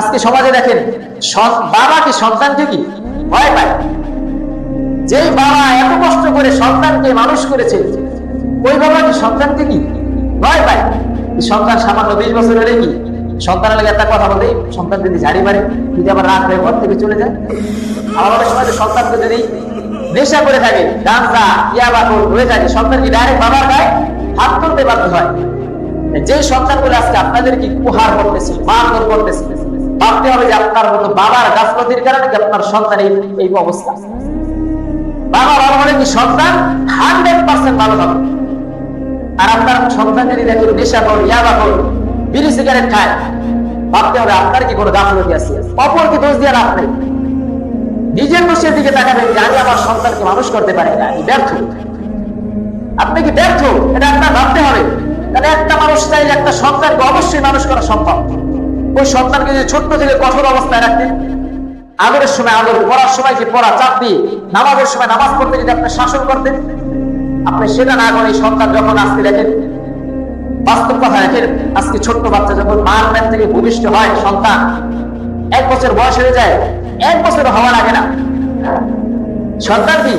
আজকে সমাজে দেখেন বাবা কি সন্তানকে কি ভয় পায়? যেই বাবা এত কষ্ট করে সন্তানকে মানুষ করেছে, ওই বাবা কি সন্তানকে কি ভয় পায়? সন্তান সামান্য 20 বছর হলে কি সন্তানের লাগে একটা কথা বলে, সন্তান যদি ঝাড়ি মারে, যদি আবার রাত হয়ে ঘর থেকে চলে যায়। আমার অনেক সময় সন্তানকে যদি নেশা করে থাকে, গাঁজা ইয়াবা হয়ে থাকে, সন্তান কি ডাইরেক্ট বাবার গায়ে হাত তুলতে বাধ্য হয়। যে সন্তানগুলো আজকে আপনাদের কি উপহার করতেছে, মারধর করতেছে, ভাবতে হবে যে আপনার মতো বাবার গাফলতির কারণে কি আপনার সন্তানের এই অবস্থা। বাবা ভালো হলে কি সন্তান 100% ভালো হবে। আর আপনার সন্তান যদি দেখুন নেশা কর, ইয়াবা কর, বিড়ি সিগারেট খায়, ভাবতে হবে আপনার কি কোনো গাফলতি আছে। অপরকে দোষ দিয়ে লাভ নেই, নিজের দোষের দিকে তাকাবেন যে আমি আমার সন্তানকে মানুষ করতে পারি না, আমি ব্যর্থ। আপনি কি ব্যর্থ এটা আপনার ভাবতে হবে। তাহলে একটা মানুষ চাইলে একটা সন্তানকে অবশ্যই মানুষ করা সম্ভব। ওই সন্তানকে যদি ছোট্ট থেকে কঠোর অবস্থায় রাখতেন, আদরের সময় আদর, পড়ার সময় কি পড়া, চাপ দিয়ে নামাজের সময় নামাজ পড়তে যদি আপনি শাসন করতেন, আপনি সেটা না করে সন্তান যখন আজকে দেখেন, বাস্তব কথা দেখেন, আজকে ছোট্ট বাচ্চা যখন মার পেট থেকে ভূমিষ্ঠ হয়, সন্তান 1 বছর বয়স হয়ে যায়, 1 বছর হওয়া লাগে না, সন্তান কি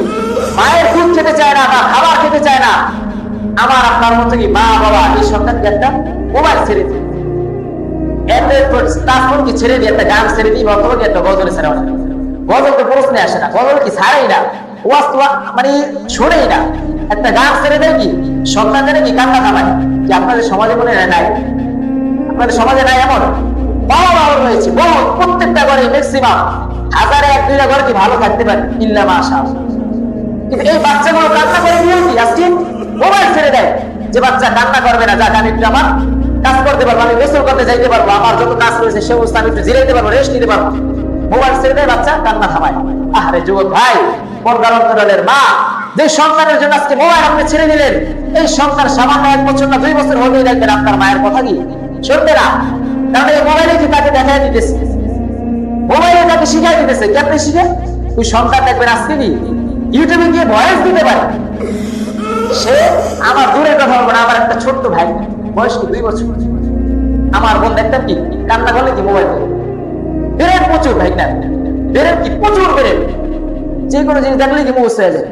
মায়ের দুধ খেতে চায় না, খাবার খেতে চায় না। আমার আপনার মতো কি মা বাবা এই সন্তানকে একটা মোবাইল ছেড়ে দিই, তারপর কি ছেড়ে দিয়ে একটা গান ছেড়ে দিই, অথবা কি একটা গজলে ছেড়ে না। গজল তো প্রশ্নে আসে না, গজল কি ছাড়াই না, ওয়াজ মানে শোনেই না। একটা গান ছেড়ে দেয় কি সন্তান জানে কি কান্না থামায়। কি আপনাদের সমাজে মনে নাই? আপনাদের সমাজে নাই এমন? বাবা বাবা রয়েছে বহু, প্রত্যেকটা ঘরে ম্যাক্সিমাম 1000-1-2টা ঘরে কি ভালো থাকতে পারে, ইল্লা মাশাআল্লাহ। কিন্তু এই বাচ্চাগুলো কান্না করে দিয়ে কি আজকে মোবাইল ছেড়ে দেয়, যে বাচ্চা কান্না করবে না, যাক আমি একটু আমার কাজ করতে পারবো, আমি গোসল করতে যাইতে পারবো, আমার যত কাজ রয়েছে সে অবস্থা আমি একটু জিরাইতে পারবো, রেস্ট নিতে পারবো। মোবাইল ছেড়ে দেয়, বাচ্চা কান্না থামায়। আরে যুবক ভাই, পর্দার অন্তরালের মা, যে সন্তানের জন্য আজকে মোবাইল আপনি ছেড়ে দিলেন, এই সন্তান সামান্য 1 বছর না 2 বছর হলেই দেখবেন আপনার মায়ের কথা কি শুনবে না। কারণ এই মোবাইলে কি তাকে দেখাই দিতেছে, মোবাইলে তাকে শিখাই দিতেছে। কেমনে শিখে? তুই সন্তান দেখবেন আজকে কি ইউটিউবে গিয়ে ভয়েস দিতে পারে। সে আমার দূরে কথা বলবো না, আমার একটা ছোট্ট ভাই, বয়স কি 2 বছর, আমার বোন দেখতাম কি কান্না করলে কি মোবাইল বেরেন প্রচুর, ভাই না বেরেন কি প্রচুর বেরেন, যে কোনো জিনিস দেখলে কি মুখস্থ হয়ে যায়।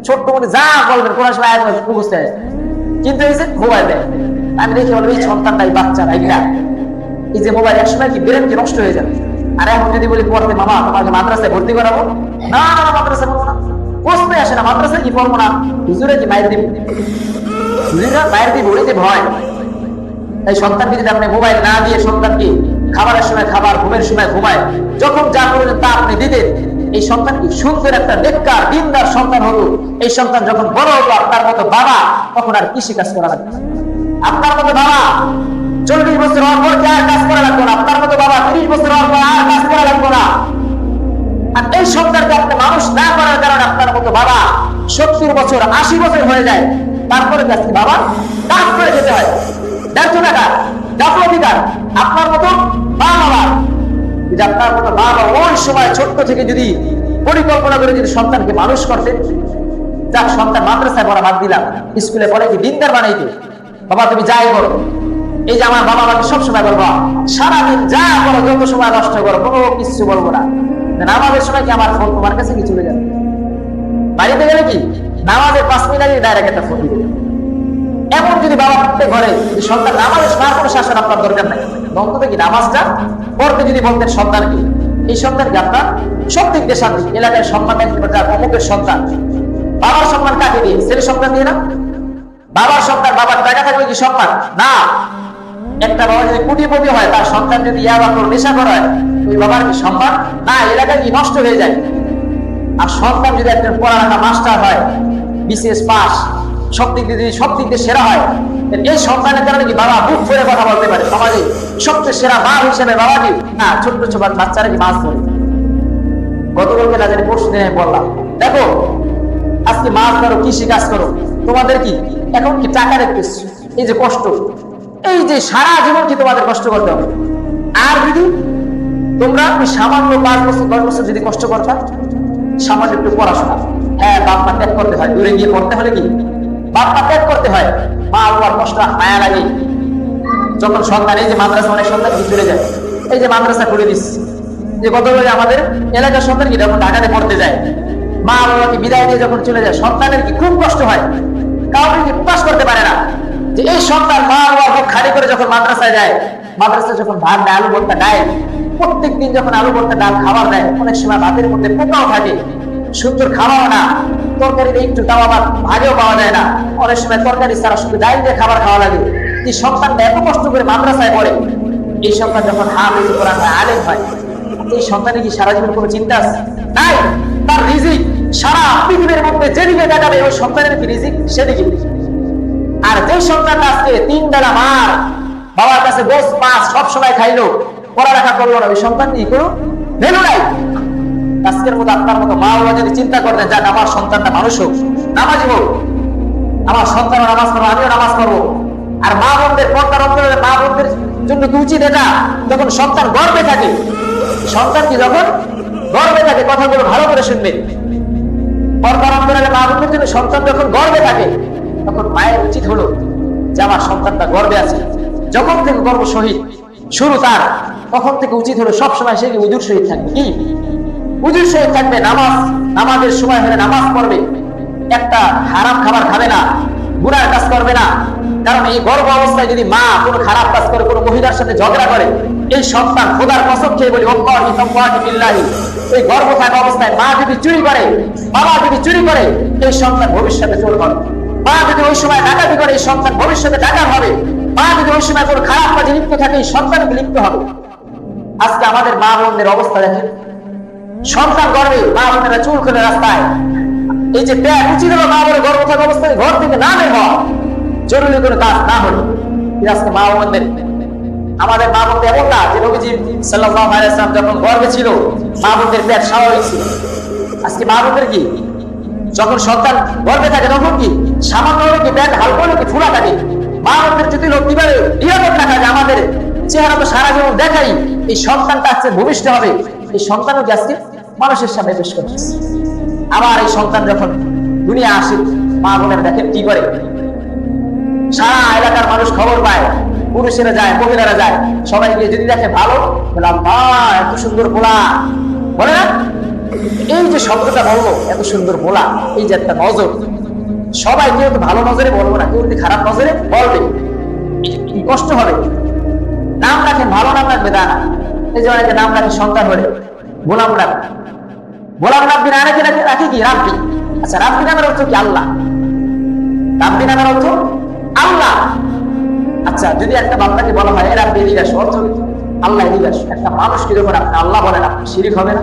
ছোট্ট মনে যা বলবেন কোন সময় মুখস্থ হয়ে যায়, কিন্তু এই যে মোবাইল দেয়, আমি দেখি বলবো এই সন্তানটাই বাচ্চা ভাই না, এই যে মোবাইল একসময় কি বেরেন কি নষ্ট হয়ে যাবে। আর এখন যদি বলি পড়তে, মামা তোমাকে মাদ্রাসায় ভর্তি করাবো, না না মাদ্রাসায় পড়বো না, প্রশ্নই আসে না, মাদ্রাসায় কি পড়বো না, হুজুরে কি মায়ের দিব, হুজুরা মায়ের দিব, ওইতে ভয়। তাই সন্তানকে যদি আপনি মোবাইল না দিয়ে সন্তানকে খাবারের সময় খাবার, ঘুমের সময় ঘুমায়, যখন যা করবেন তা আপনি দিতেন, এই সন্তান কি সুন্দর একটা নেককার দিনদার সন্তান হলো। এই সন্তান যখন বড় হলো, আপনার মতো বাবা তখন আর কৃষি কাজ করা লাগবে। আপনার মতো বাবা 40 বছর হওয়ার পর আর কাজ করা লাগবে না, আপনার মতো বাবা 30 বছর হওয়ার পর আর কাজ করা লাগবে না। আর এই সন্তানকে আপনি মানুষ না করার কারণে আপনার মতো বাবা 70 বছর 80 বছর হয়ে যায়, তারপরে কাছে বাবা কাজ করে যেতে হয়। ব্যর্থ টাকা গাফলতিকার আপনার মতো মা বাবা, যদি আপনার মতো মা বাবা ওই সময় ছোট্ট থেকে যদি পরিকল্পনা করে যদি সন্তানকে মানুষ করতেন, যাক সন্তান মাদ্রাসায় পড়া বাদ দিলাম, স্কুলে পড়ে কি দিনদার বানাইতে, বাবা তুমি যাই করো। এই যে আমার বাবা আমাকে সবসময় বলবো, সারাদিন যা করো, যত সময় নষ্ট করো, কোনো কিছু বলবো না, নামাজের সময় কি আমার ফোন তোমার কাছে কি চলে যাবে, বাড়িতে গেলে কি নামাজের 5 মিনিট আগে ডাইরেক্ট একটা ফোন দিবে। এমন যদি বাবা প্রত্যেক ঘরে সন্তান নামাজের না কোনো শাসন আপনার দরকার নাই, অন্তত কি নামাজটা পড়তে যদি বলতেন সন্তানকে, এই সন্তানকে আপনার সব দিক দিয়ে শান্তি, এলাকায় সম্মান অমুকের সন্তান। বাবার সম্মান কাকে দিয়ে? ছেলে সন্তান দিয়ে না। বাবার সন্তান, বাবার টাকা থাকলে কি সম্মান না? একটা বাবা যদি কোটিপতি হয়, তার সন্তান যদি ইয়াবা করে নেশা করে, ওই বাবার কি সম্মান না? এলাকায় কি নষ্ট হয়ে যায়। আর সন্তান যদি একটা পড়ালেখা মাস্টার হয়, বিসিএস পাস, সব দিক দিয়ে সেরা হয়, এই সন্তানের কারণে কি বাবা বুক ফুলে কথা বলতে পারে সমাজে সবচেয়ে সেরা মা হিসেবে বাবা কি না, ছোট্ট ছোট বাচ্চারা কি মাছ ধরে। গতকালকে না জানি পরশু দিনে বললাম, দেখো আজকে মাছ ধরো, কৃষি কাজ করো, তোমাদের কি এখন কি টাকার একটু এই যে কষ্ট, এই যে সারা জীবন কি তোমাদের কষ্ট করতে হবে। আর যদি তোমরা সামান্য 5 বছর 10 বছর যদি কষ্ট করতা, সামান্য একটু পড়াশোনা, হ্যাঁ বাপ মা ত্যাগ করতে হয়, দূরে গিয়ে পড়তে হলে কি বাপ মা ত্যাগ করতে হয়, মা বাবার কষ্ট মায়া লাগে। যখন সন্তান এই যে মাদ্রাসা অনেক সন্তান চলে যায়, এই যে মাদ্রাসা খুলে দিচ্ছে, যে কতগুলো আমাদের এলাকার সন্তান কি যখন ঢাকাতে পড়তে যায়, মা বাবাকে বিদায় দিয়ে যখন চলে যায়, সন্তানের কি খুব কষ্ট হয়, কাউকে কি প্রকাশ করতে পারে না যে এই সন্তান মা বাবার মুখ খালি করে যখন মাদ্রাসায় যায়, মাদ্রাসায় যখন ভাত দেয়, আলু ভর্তা দেয়, প্রত্যেক দিন যখন আলু ভর্তা ডাল খাবার দেয়, অনেক সময় ভাতের মধ্যে পোকাও থাকে, সুন্দর খাওয়াও না, তরকারির একটু তাও আবার ভাগেও পাওয়া যায় না, অনেক সময় তরকারি ছাড়া শুধু ডাল দিয়ে খাবার খাওয়া লাগে। এই সন্তানটা এত কষ্ট করে মাদ্রাসায় পড়ে, এই সন্তান যখন হাফেজ কোরআন হয়, আলেম হয়, এই সন্তানের কি সারা জীবন কোনো চিন্তা আছে? নাই। তার রিজিক সারা পৃথিবীর মধ্যে যেদিকে দেখাবে ওই সন্তানের কি রিজিক সেদিকে। আর যে সন্তানটা আজকে 3 বেলা মার বাবার কাছে গোস মাছ সবসময় খাইলো, পড়ালেখা করলো না, ওই সন্তান কি কোনো ভ্যালু নাই। আজকের মতো আপনার মতো মা বাবা যদি চিন্তা করতেন, যাক আমার সন্তানটা মানুষ হোক, নামাজি হোক, আমার সন্তানও নামাজ পড়বো, আমিও নামাজ পড়বো। আর মা বোনদের পর্দার অন্তরে মা বোনদের জন্য কি উচিত এটা, যখন সন্তান গর্বে থাকে, সন্তান কি যখন গর্বে থাকে, কথাগুলো ভালো করে শুনবেন, পর্দার অন্তরে মা বোনদের জন্য সন্তান যখন গর্বে থাকে, তখন মায়ের উচিত হলো যে আমার সন্তানটা গর্বে আছে, যখন থেকে গর্ব শহীদ শুরু তার, তখন থেকে উচিত হলো সবসময় সে উজুর শহীদ থাকবে। কি উজুর শহীদ থাকবে, নামাজের সময় হলে নামাজ পড়বে, একটা হারাম খাবার খাবে না, গুনার কাজ করবে না। কারণ এই গর্ভ অবস্থায় যদি মা কোনো খারাপ কাজ করে, কোনো মহিলার সাথে ঝগড়া করে, এই সন্তান খোদার কসম খেয়ে বলি এই গর্ভ থাকা অবস্থায় মা যদি চুরি করে, বাবা যদি চুরি করে, এই সন্তান ভবিষ্যতে চোর হবে। মা যদি ওই সময় ডাকাতি করে, এই সন্তান ভবিষ্যতে ডাকাত হবে। মা যদি ওই সময় কোনো খারাপ কাজে লিপ্ত থাকে, এই সন্তান লিপ্ত হবে। আজকে আমাদের মা বোনদের অবস্থা দেখেন, সন্তান গর্বে মা বোনেরা চুল খুলে রাস্তায়, এই যে প্যাট উচিত হলো মা বোনের গর্ভ থাকা অবস্থায় ঘর থেকে না বের হওয়া, জরুরি কোনো কাজ না হলো। আজকে মা বোনদের, আমাদের মা বোনদের এমন না যে নবীজি সাল্লাল্লাহু আলাইহি ওয়াসাল্লাম যখন গর্ভে ছিল মা বোনদের পেট স্বাভাবিক ছিল। আজকে মা বোনদের কি যখন সন্তান গর্ভে থাকে তখন কি সামান্য হলে কি পেট হালকা হলে কি ফুলা থাকে। মা বোনদের যদি লোক কিভাবে নিরাপদ রাখা যায়, আমাদের চেহারা তো সারা জীবন দেখাই, এই সন্তানটা আজকে ভবিষ্যৎ হবে, এই সন্তানও কি আজকে মানুষের সামনে পেশ করতেছে। আবার এই সন্তান যখন দুনিয়া আসে, মা বোনেরা দেখেন কি করে, সারা এলাকার মানুষ খবর পায়, পুরুষেরা যায়, মহিলারা যায়, সবাই গিয়ে যদি দেখে ভালো, বললাম এত সুন্দর পোলা, বলে না? এই যে শব্দটা বললো এত সুন্দর পোলা, এই যে একটা নজর, সবাই কেউ তো ভালো নজরে বলবো না, কেউ যদি খারাপ নজরে বলবে, কি কষ্ট হবে। নাম রাখেন, ভালো নাম রাখবে তা না। এই যে অনেকে নাম রাখে সন্তান হলে গোলাম রাখবে, গোলাম রাব্বি না রেখে রাখে কি রাব্বি। আচ্ছা, রাব্বি নামের অর্থ কি? আল্লাহ। রাব্বি নামের অর্থ আল্লাহ। আচ্ছা, যদি একটা বান্দাকে বলা হয় রাব্বি এদিকে আসো, অর্থ আল্লাহ এদিকে আসো, একটা মানুষকে যখন আপনি আল্লাহ বলেন, আপনি শিরিক হবে না?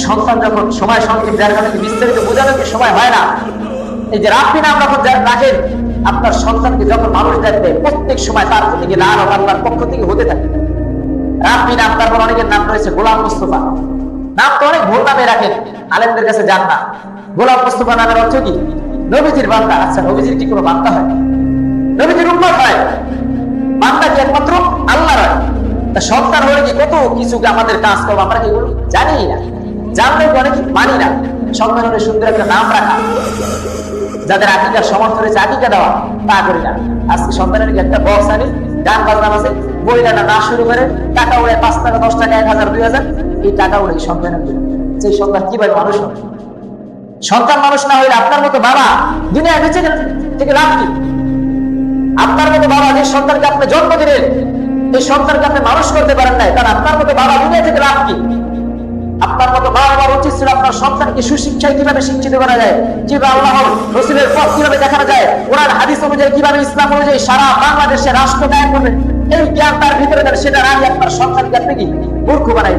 সন্তান যখন সময় সংক্ষেপ, যার কারণে বিস্তারিত বোঝানোর কি সময় হয় না। এই যে রাব্বি নাম যখন রাখেন, আপনার সন্তানকে যখন মানুষ দেখবে প্রত্যেক সময় তার প্রতি লানত আল্লাহর পক্ষ থেকে হতে থাকে। রাব্বি নাম, তারপর অনেকের নাম রয়েছে গোলাম মুস্তাফা, নাম তো অনেক ভুল নামে রাখেন, আলেমদের কাছে যান না। গোলাম মুস্তাফা নামের অর্থ কি? নবীজির বান্দা। আচ্ছা, নবীজির কি কোনো বান্দা হয়? নবীজির উম্মত হয়। বান্দা কি একমাত্র আল্লাহর হয়? তা সন্তান হলে কি কত কিছু আমাদের কাজ করবো, আমরা কি এগুলো জানি না, জানলে অনেক মানি না। সন্তান হলে সুন্দর একটা নাম রাখা, যাদের আকিকার সমর্থ রয়েছে আকিকা দেওয়া, তা করি না। আজকে সন্তানের একটা বক্স আনি, গান বাজনা আছে, বইটা না শুরু করে টাকা উড়ে 5 টাকা 10 টাকা 1000 2000, এই টাকা উড়ে সন্তানের সেই সন্তান কিভাবে মানুষ হবে? সন্তান মানুষ না হইলে আপনার মতো বাবা দুনিয়া বেঁচে থেকে লাভ কি? আপনার মতো বাবা যে সন্তানকে আপনি জন্ম দিলেন, এই সন্তানকে আপনি মানুষ করতে পারেন নাই, তাহলে আপনার মতো বাবা দুনিয়া থেকে লাভ কি? আপনার মতো মা বাবার উচিত ছিল আপনার সন্তানকে সুশিক্ষায় কিভাবে শিক্ষিত করা যায়, কিভাবে আল্লাহ রাসূলের পথ কিভাবে দেখানো যায়, কোরআন হাদিস অনুযায়ী কিভাবে ইসলাম অনুযায়ী সারা বাংলাদেশে রাষ্ট্র কায়েম করবে, এই জ্ঞান তার ভিতরে, সেটা রাখি আপনার সন্তানকে আপনি কি মূর্খ বানাই।